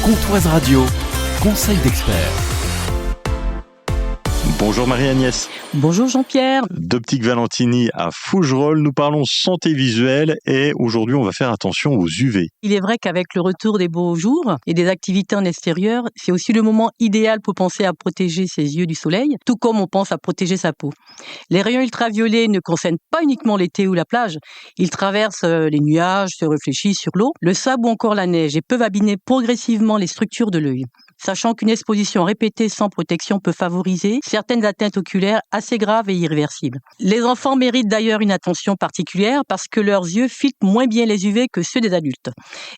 Comtoise Radio, conseil d'experts. Bonjour Marie-Agnès. Bonjour Jean-Pierre. D'Optique Valentini à Fougerolles, nous parlons santé visuelle et aujourd'hui on va faire attention aux UV. Il est vrai qu'avec le retour des beaux jours et des activités en extérieur, c'est aussi le moment idéal pour penser à protéger ses yeux du soleil, tout comme on pense à protéger sa peau. Les rayons ultraviolets ne concernent pas uniquement l'été ou la plage. Ils traversent les nuages, se réfléchissent sur l'eau, le sable ou encore la neige et peuvent abîmer progressivement les structures de l'œil. Sachant qu'une exposition répétée sans protection peut favoriser certaines atteintes oculaires assez graves et irréversibles. Les enfants méritent d'ailleurs une attention particulière parce que leurs yeux filtrent moins bien les UV que ceux des adultes.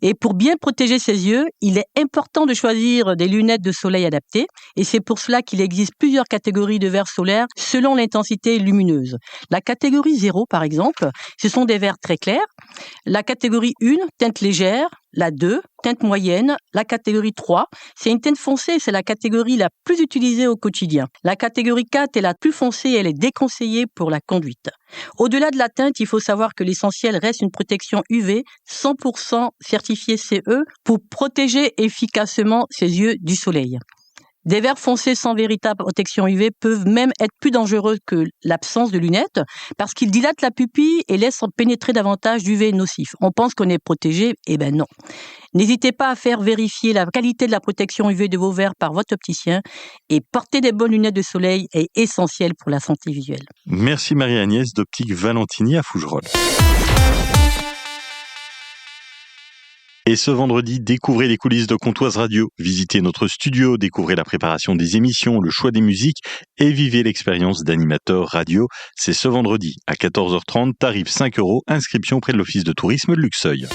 Et pour bien protéger ses yeux, il est important de choisir des lunettes de soleil adaptées et c'est pour cela qu'il existe plusieurs catégories de verres solaires selon l'intensité lumineuse. La catégorie 0 par exemple, ce sont des verres très clairs. La catégorie 1, teinte légère. La 2, teinte moyenne. La catégorie 3, c'est une teinte foncée, c'est la catégorie la plus utilisée au quotidien. La catégorie 4 est la plus foncée, elle est déconseillée pour la conduite. Au-delà de la teinte, il faut savoir que l'essentiel reste une protection UV 100% certifiée CE pour protéger efficacement ses yeux du soleil. Des verres foncés sans véritable protection UV peuvent même être plus dangereux que l'absence de lunettes parce qu'ils dilatent la pupille et laissent pénétrer davantage d'UV nocif. On pense qu'on est protégé, eh ben non. N'hésitez pas à faire vérifier la qualité de la protection UV de vos verres par votre opticien et porter des bonnes lunettes de soleil est essentiel pour la santé visuelle. Merci Marie-Agnès d'Optique Valentini à Fougerolles. Et ce vendredi, découvrez les coulisses de Comtoise Radio. Visitez notre studio, découvrez la préparation des émissions, le choix des musiques et vivez l'expérience d'animateur radio. C'est ce vendredi à 14h30, tarif 5 €, inscription près de l'office de tourisme de Luxeuil.